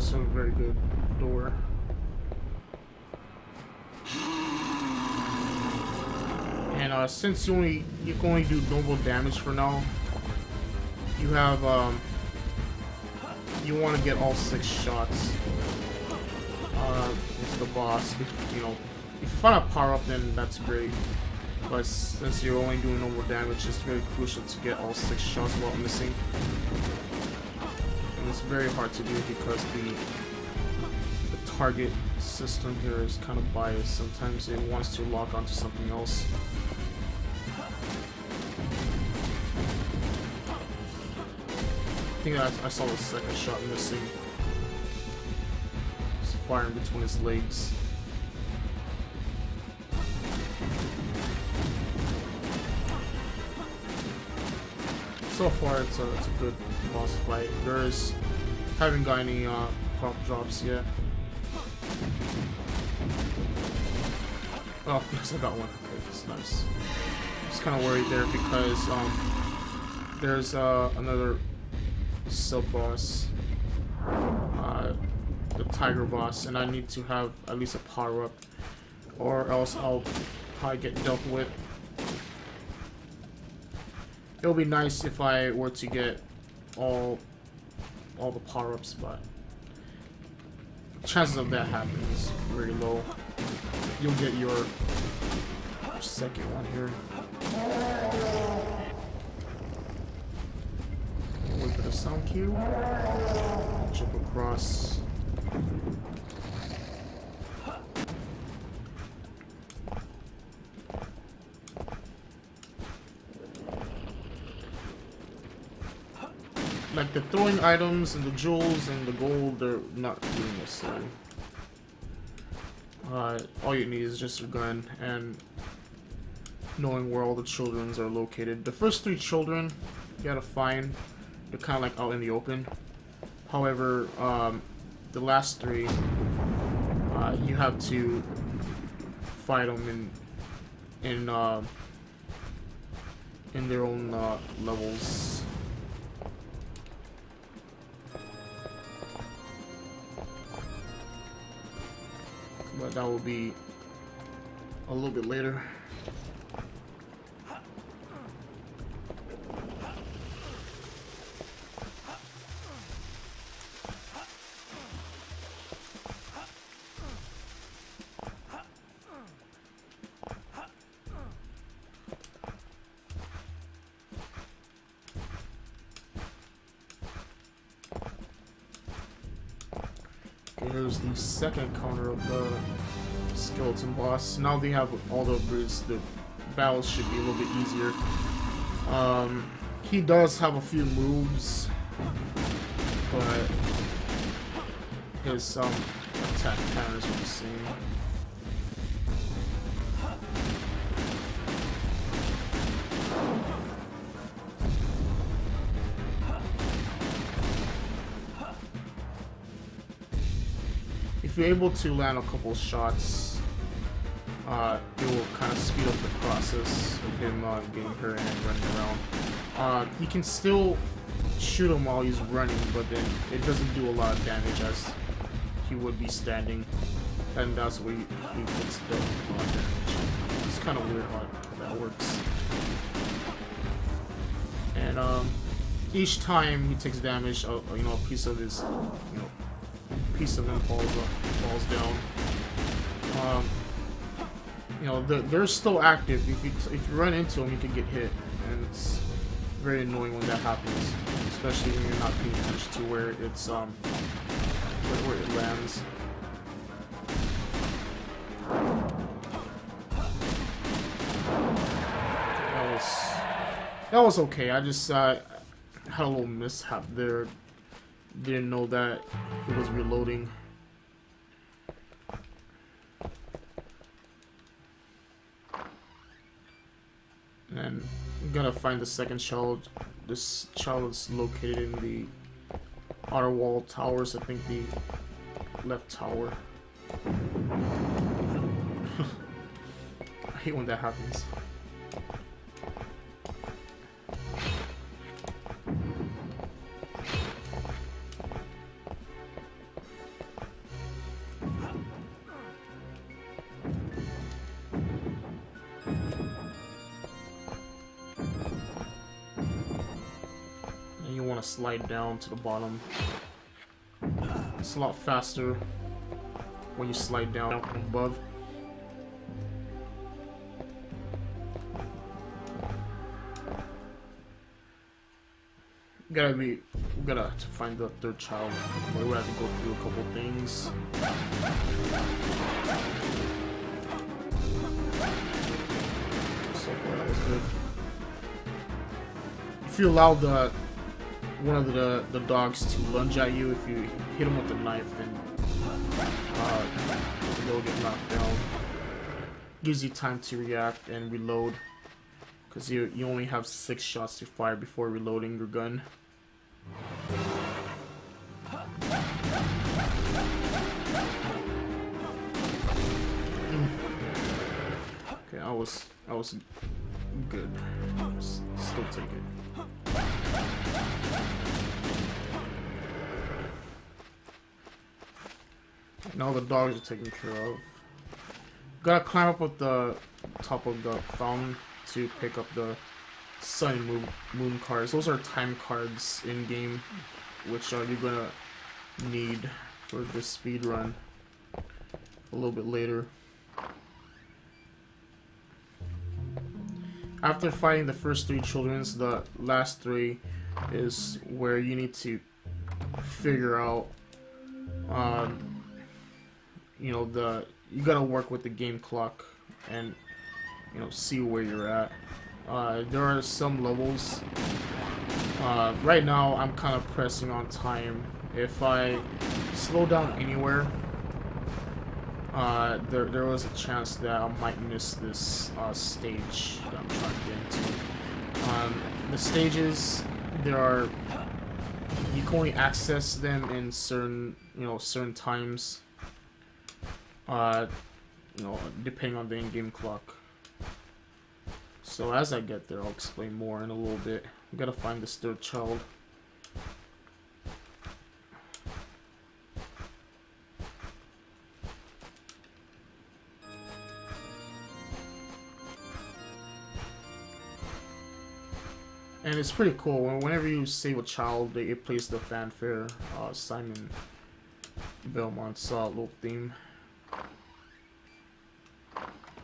also a very good door. And since you can only do normal damage for now, you have you want to get all 6 shots into the boss. If you find a power up, then that's great. But since you're only doing normal damage, it's very crucial to get all 6 shots without missing. And it's very hard to do because the target system here is kind of biased. Sometimes it wants to lock onto something else. I think I saw the second shot missing. It's firing between his legs. So far, it's a good boss fight. Haven't got any pop drops yet. Oh, yes, I got one. Okay, that's nice. I was kind of worried there because there's another sub-boss, the tiger boss, and I need to have at least a power-up, or else I'll probably get dealt with. It would be nice if I were to get all the power-ups, but chances of that happening is very low. You'll get your second one here. Wait for the sound cue. Jump across. Like the throwing items and the jewels and the gold, they're not really necessary. All you need is just a gun and knowing where all the childrens are located. The first 3 children you gotta find. They're kind of like out in the open. However, the last 3, you have to fight them in their own levels. But that will be a little bit later. Here's the second counter of the skeleton boss. Now they have all the upgrades, the battles should be a little bit easier. He does have a few moves, but his attack counters are the same. If you're able to land a couple shots, it will kind of speed up the process of him getting hurt and running around. You can still shoot him while he's running, but then it doesn't do a lot of damage as he would be standing, and that's where he puts the damage. It's kind of weird how that works. And each time he takes damage, a piece of his, piece of him falls down. They're still active. If you run into them, you can get hit, and it's very annoying when that happens, especially when you're not paying attention to where it's where it lands. That was okay. I just had a little mishap there. Didn't know that it was reloading. And I'm gonna find the second child. This child is located in the outer wall towers. I think the left tower. I hate when that happens. you want to slide down to the bottom. It's a lot faster when you slide down from above. We gotta find the third child. We have to go through a couple things. So far, that was good. If you allow one of the dogs to lunge at you, if you hit them with a knife, then they'll get knocked down. Gives you time to react and reload, because you only have 6 shots to fire before reloading your gun. Okay, I was good. Still take it. Now the dogs are taken care of. Gotta climb up at the top of the fountain to pick up the sun and moon cards. Those are time cards in game, which you're gonna need for this speed run a little bit later. After fighting the first 3 children, the last 3 is where you need to figure out, you know, you gotta work with the game clock and, you know, see where you're at. There are some levels. Right now, I'm kind of pressing on time. If I slow down anywhere, there was a chance that I might miss this stage that I'm trying to get into. The stages, you can only access them in certain times. You know, depending on the in-game clock. So as I get there, I'll explain more in a little bit. We gotta find this third child. And it's pretty cool. Whenever you save a child, it plays the fanfare, Simon Belmont's little theme.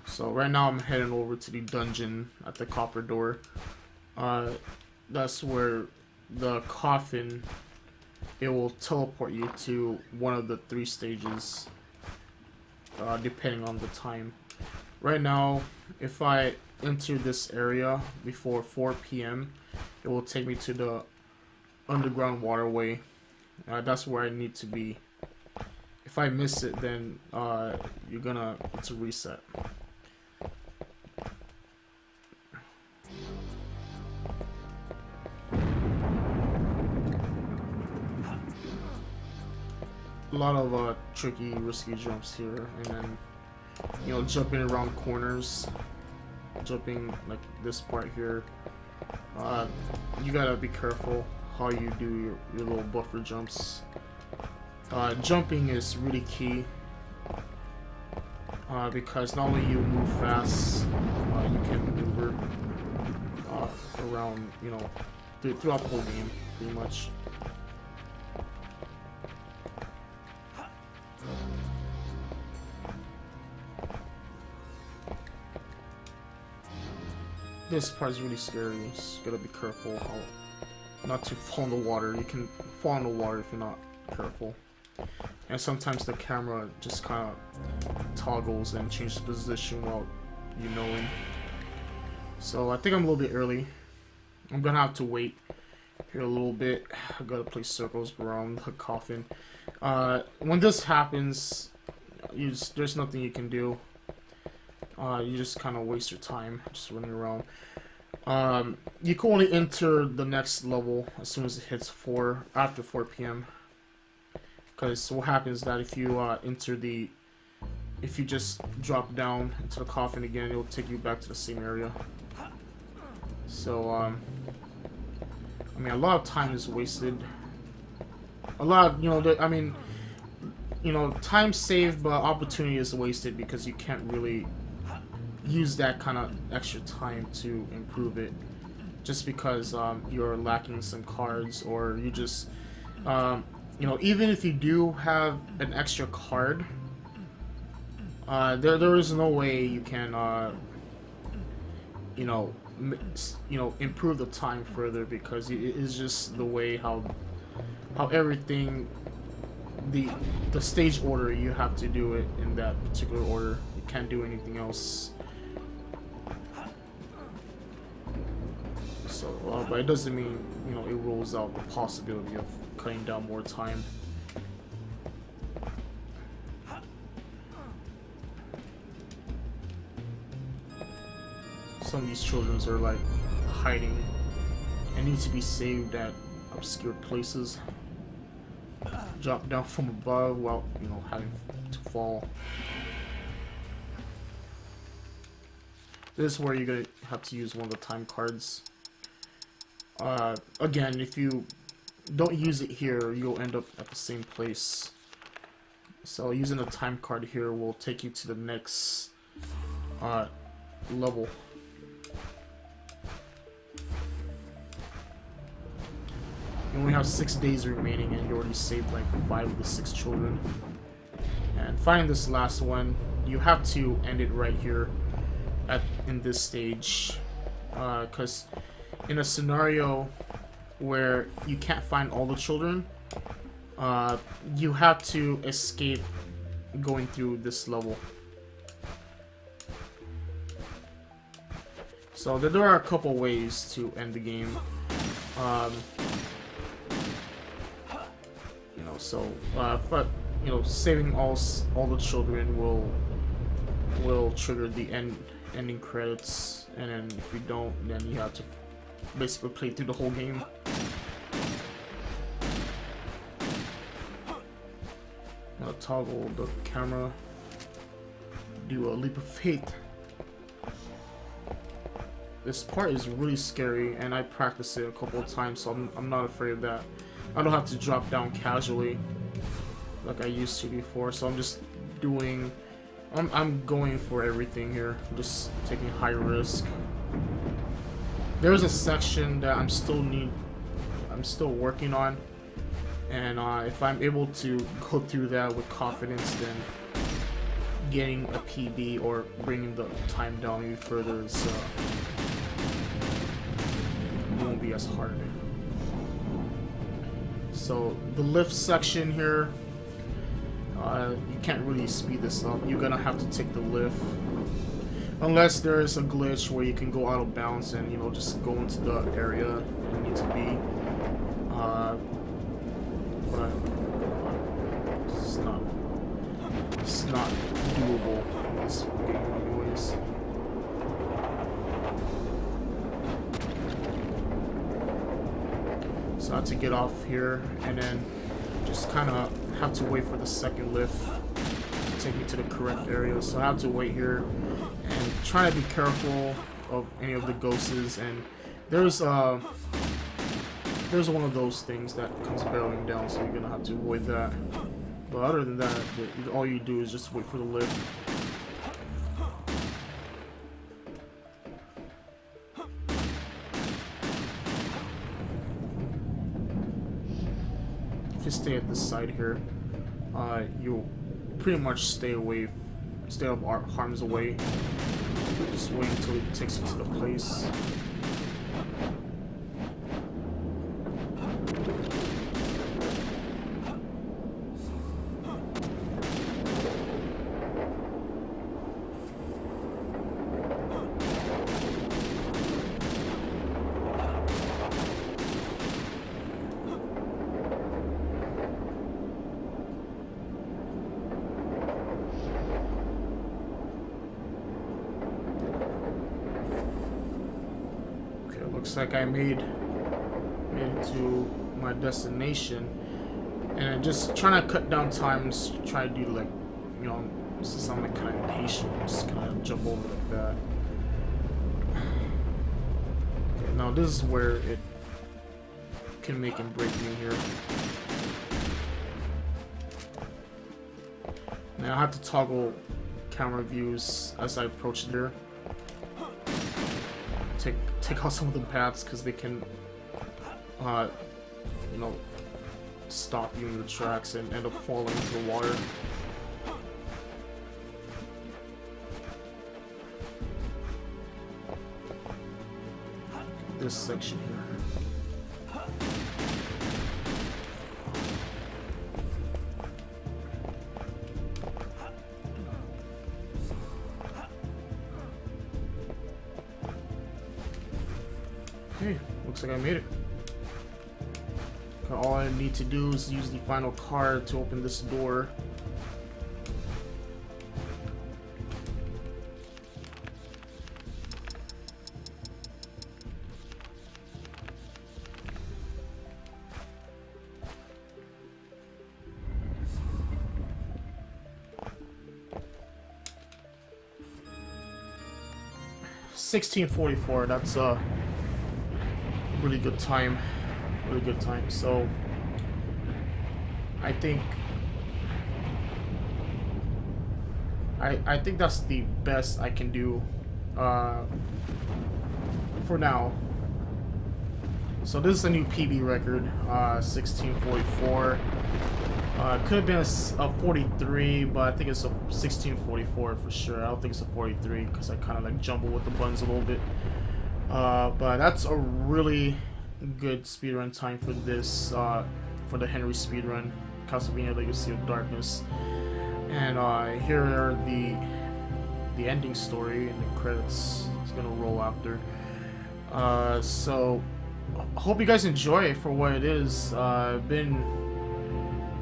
So right now I'm heading over to the dungeon at the copper door. That's where the coffin, it will teleport you to one of the 3 stages, depending on the time. Right now, if I enter this area before 4 p.m., it will take me to the underground waterway. That's where I need to be. If I miss it, then it's a reset. A lot of tricky, risky jumps here, and then, you know, jumping around corners, jumping like this part here. You gotta be careful how you do your little buffer jumps. Jumping is really key, because not only you move fast, you can maneuver around, you know, throughout the whole game, pretty much. This part is really scary. You just gotta be careful how not to fall in the water. You can fall in the water if you're not careful. And sometimes the camera just kind of toggles and changes position while you know it. So I think I'm a little bit early. I'm gonna have to wait here a little bit. I gotta place circles around the coffin. When this happens, there's nothing you can do. You just kind of waste your time just running around. You can only enter the next level as soon as it hits after 4 p.m. Because what happens is that if you if you just drop down into the coffin again, it'll take you back to the same area. So I mean, a lot of time is wasted. A lot of, time saved, but opportunity is wasted because you can't really use that kind of extra time to improve it. just because you're lacking some cards, or you just you know, even if you do have an extra card, there is no way you can you know, improve the time further, because it is just the way how everything, the stage order, you have to do it in that particular order. You can't do anything else. So, but it doesn't mean, you know, it rules out the possibility of cutting down more time. Some of these children are like hiding and need to be saved at obscure places. Drop down from above while, you know, having to fall. This is where you're gonna have to use one of the time cards. Again, if you don't use it here, you'll end up at the same place. So using a time card here will take you to the next level. You only have 6 days remaining, and you already saved like 5 of the 6 children. And finding this last one, you have to end it right here in this stage, because in a scenario where you can't find all the children, you have to escape going through this level. So there are a couple ways to end the game. You know, so but you know, saving all the children will trigger the ending credits, and then if you don't, then you have to basically play through the whole game. Now toggle the camera, do a leap of faith. This part is really scary, and I practiced it a couple of times, so I'm not afraid of that. I don't have to drop down casually like I used to before, so I'm just doing, I'm going for everything here. I'm just taking high risk. There's a section that I'm still working on, and if I'm able to go through that with confidence, then getting a PB or bringing the time down even further is it won't be as hard. So the lift section here, you can't really speed this up. You're gonna have to take the lift, unless there is a glitch where you can go out of bounds and, you know, just go into the area you need to be. But it's not doable in this game anyways. So I have to get off here and then just kind of have to wait for the second lift to take me to the correct area. So I have to wait here and try to be careful of any of the ghosts. And there's one of those things that comes barreling down, so you're gonna have to avoid that. But other than that, all you do is just wait for the lift. If you stay at this side here, you'll pretty much stay out of harm's way. Just wait until it takes you to the place. Looks like I made it to my destination, and I'm just trying to cut down times, try to do, like, you know, since I'm like kind of impatient, just kind of jump over like that. Okay, now this is where it can make and break me here. Now I have to toggle camera views as I approach there. Take check out some of the paths because they can, you know, stop you in the tracks and end up falling into the water. This section here. Okay, looks like I made it. All I need to do is use the final card to open this door. $16.44. That's a really good time. Really good time. So I think that's the best I can do for now. So this is a new PB record, 1644. Could have been a 43, but I think it's a 1644 for sure. I don't think it's a 43 because I kind of like jumble with the buttons a little bit. But that's a really good speedrun time for this, for the Henry speedrun, Castlevania Legacy of Darkness. And here are the ending story, and the credits is gonna roll after. So I hope you guys enjoy it for what it is. I've been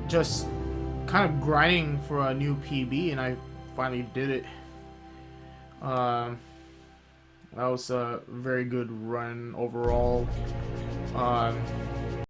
just kind of grinding for a new PB, and I finally did it. That was a very good run overall.